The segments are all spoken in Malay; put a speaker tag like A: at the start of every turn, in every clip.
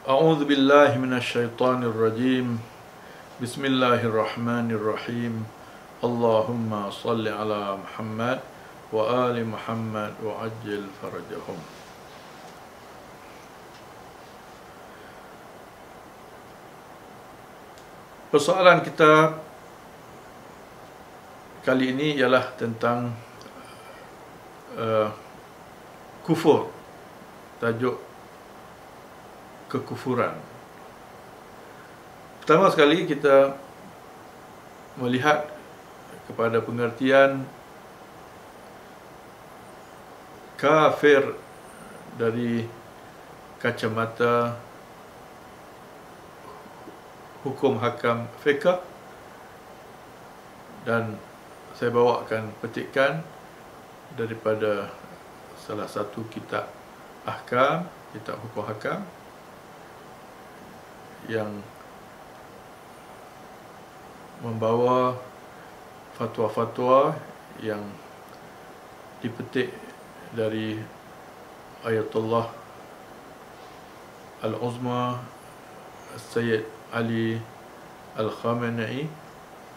A: A'udzu billahi minasyaitonir rajim. Bismillahirrahmanirrahim. Allahumma salli ala Muhammad wa ali Muhammad wa ajil farajahum. Persoalan kita kali ini ialah tentang kufur. Tajuk kekufuran. Pertama sekali kita melihat kepada pengertian kafir dari kacamata hukum hakam fiqh, dan saya bawakan petikan daripada salah satu kitab ahkam, kitab hukum hakam yang membawa fatwa-fatwa yang dipetik dari Ayatullah Al-Uzma Sayyid Ali Al-Khamenei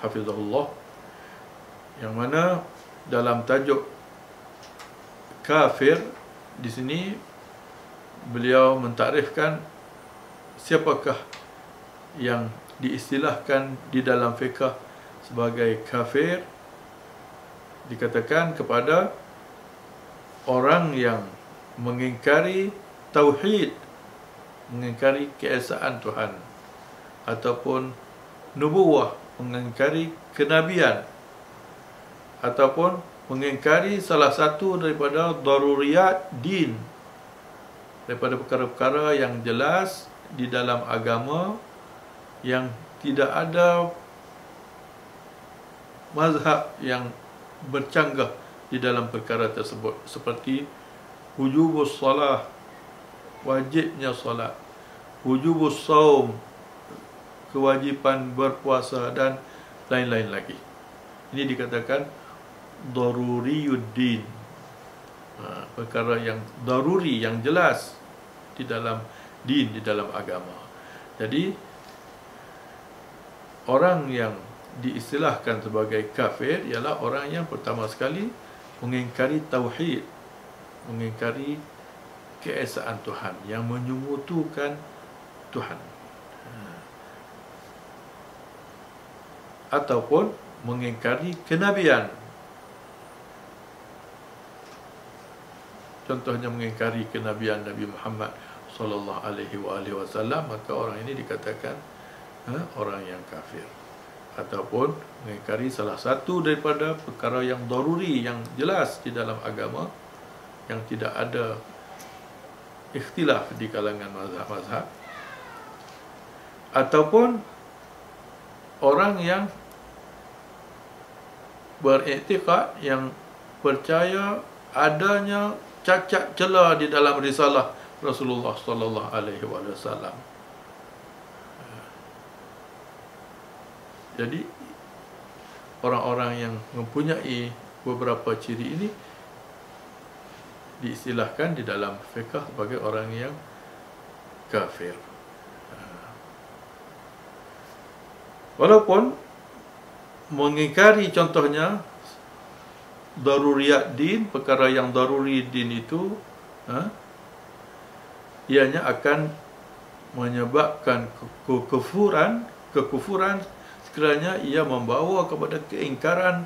A: hafizahullah, yang mana dalam tajuk kafir di sini beliau mentakrifkan siapakah yang diistilahkan di dalam fiqh sebagai kafir. Dikatakan kepada orang yang mengingkari tauhid, mengingkari keesaan Tuhan, ataupun nubuwah, mengingkari kenabian, ataupun mengingkari salah satu daripada daruriyat din, daripada perkara-perkara yang jelas di dalam agama, yang tidak ada mazhab yang bercanggah di dalam perkara tersebut, seperti wujubus salah, wajibnya salat, wujubus saum, kewajipan berpuasa, dan lain-lain lagi. Ini dikatakan daruriyuddin, perkara yang daruri, yang jelas di dalam din, di dalam agama. Jadi orang yang diistilahkan sebagai kafir ialah orang yang pertama sekali mengingkari tauhid, mengingkari keesaan Tuhan, yang menyekutukan Tuhan, ataupun mengingkari kenabian. Contohnya mengingkari kenabian Nabi Muhammad sallallahu alaihi wasallam, maka orang ini dikatakan orang yang kafir. Ataupun mengingkari salah satu daripada perkara yang daruri, yang jelas di dalam agama, yang tidak ada ikhtilaf di kalangan mazhab-mazhab. Ataupun orang yang beriktikad, yang percaya adanya cacat celah di dalam risalah Rasulullah sallallahu alaihi wasallam. Jadi orang-orang yang mempunyai beberapa ciri ini diistilahkan di dalam fiqh sebagai orang yang kafir. Walaupun mengingkari contohnya daruriyat din, perkara yang daruri din itu ianya akan menyebabkan kekufuran sekiranya ia membawa kepada keingkaran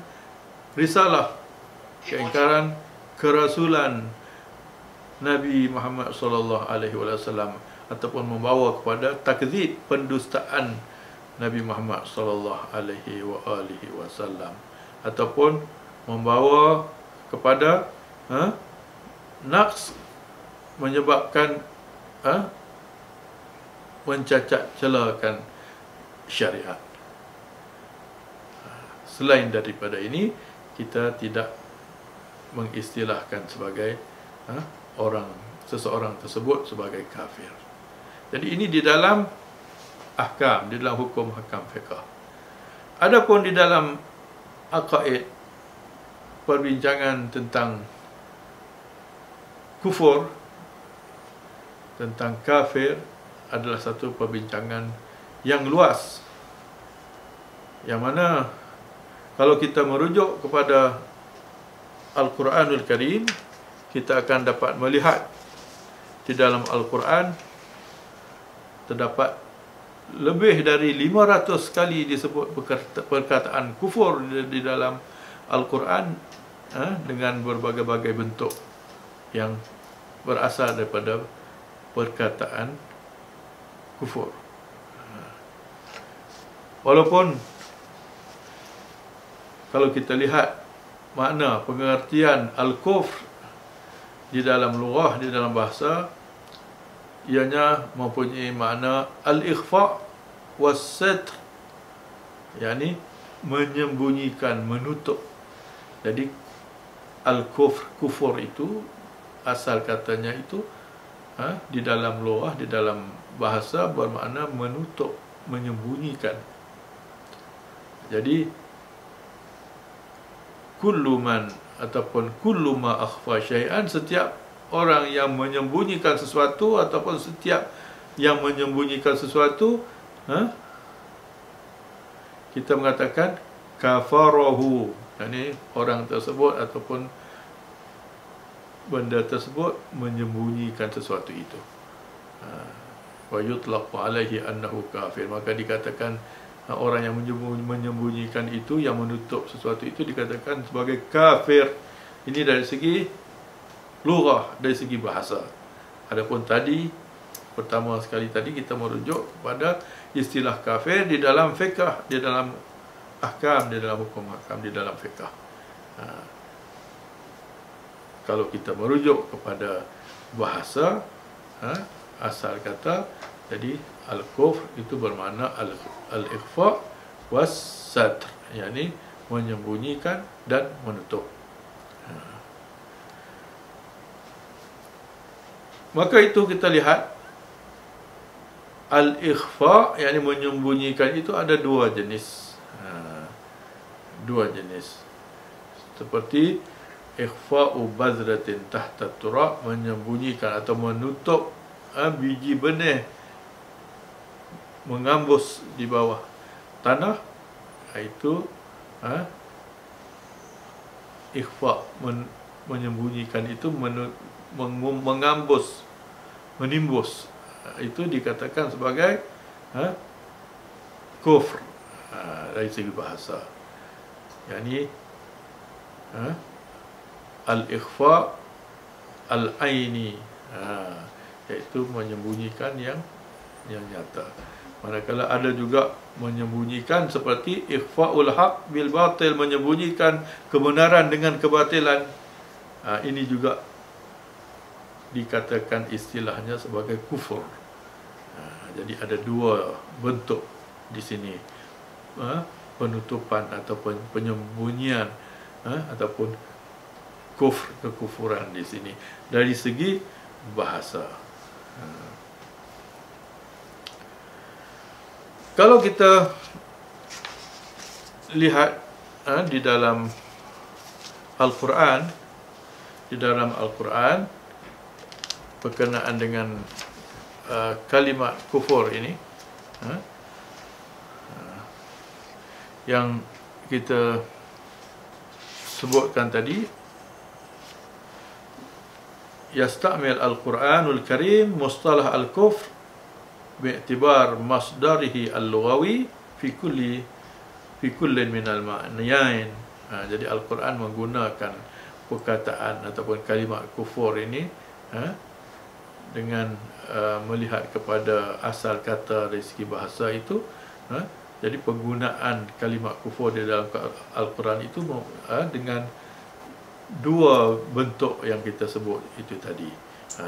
A: risalah, keingkaran kerasulan Nabi Muhammad sallallahu alaihi wasallam, ataupun membawa kepada takdzib, pendustaan Nabi Muhammad sallallahu alaihi wasallam, ataupun membawa kepada naqs, menyebabkan mencacat celakan syariat. Selain daripada ini, kita tidak mengistilahkan sebagai seseorang tersebut sebagai kafir. Jadi ini di dalam ahkam, di dalam hukum hakam fiqh. Adapun di dalam aqaid, perbincangan tentang kufur, tentang kafir, adalah satu perbincangan yang luas, yang mana kalau kita merujuk kepada Al-Quranul Karim, kita akan dapat melihat di dalam Al-Quran terdapat lebih dari 500 kali disebut perkataan kufur di dalam Al-Quran, dengan berbagai-bagai bentuk yang berasal daripada perkataan kufur. Walaupun kalau kita lihat makna pengertian al-kufr di dalam lughah, di dalam bahasa, ianya mempunyai makna al-ikhfa' was-satr, yakni menyembunyikan, menutup. Jadi al-kufr, kufur itu asal katanya itu di dalam lughah, di dalam bahasa bermakna menutup, menyembunyikan. Jadi kullu man ataupun kullu ma akhfa syai'an, setiap orang yang menyembunyikan sesuatu ataupun setiap yang menyembunyikan sesuatu, kita mengatakan kafarahu, yakni orang tersebut ataupun benda tersebut menyembunyikan sesuatu itu. Wa yutlaqu alaihi annahu kafir, maka dikatakan orang yang menyembunyikan itu, yang menutup sesuatu itu, dikatakan sebagai kafir. Ini dari segi lughah, dari segi bahasa. Adapun tadi, pertama sekali tadi kita merujuk pada istilah kafir di dalam fiqh, di dalam ahkam, di dalam hukum ahkam, di dalam fiqh. Kalau kita merujuk kepada bahasa, asal kata, jadi al-kufr itu bermakna al-ikhfa' was-satr, yakni menyembunyikan dan menutup. Maka itu kita lihat al-ikhfa', yakni menyembunyikan itu ada dua jenis. Dua jenis. Seperti ikhfa'u bazratin tahta turab, menyembunyikan atau menutup biji benih mengambus di bawah tanah, itu ikhfa', menyembunyikan itu, mengambus, menimbus, itu dikatakan sebagai kufr dari segi bahasa. yakni al-ikhfa' al-aini, iaitu menyembunyikan yang nyata. Manakala ada juga menyembunyikan seperti ikhfa'ul haq bil batil, menyembunyikan kebenaran dengan kebatilan. Ini juga dikatakan istilahnya sebagai kufur. Jadi ada dua bentuk di sini, penutupan ataupun penyembunyian, ataupun kufur, kekufuran di sini dari segi bahasa. Kalau kita lihat di dalam Al-Quran, berkenaan dengan kalimat kufur ini, yang kita sebutkan tadi, yastamil Al-Quranul Karim mustalah al-kufr bi'tibar masdarihi al-lughawi fi kullin min al-ma'nayain. Jadi Al-Quran menggunakan perkataan ataupun kalimat kufur ini dengan melihat kepada asal kata dari segi bahasa itu. Jadi penggunaan kalimat kufur di dalam Al-Quran itu dengan dua bentuk yang kita sebut itu tadi,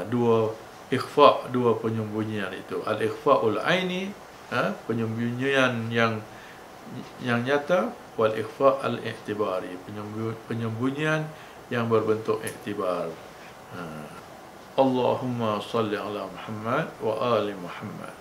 A: dua ikhfa', dua penyembunyian itu. Al-ikhfa'ul aini, penyembunyian yang nyata, wal ikhfa' al-i'tibari, penyembunyian yang berbentuk i'tibar. Allahumma salli ala Muhammad wa ali Muhammad.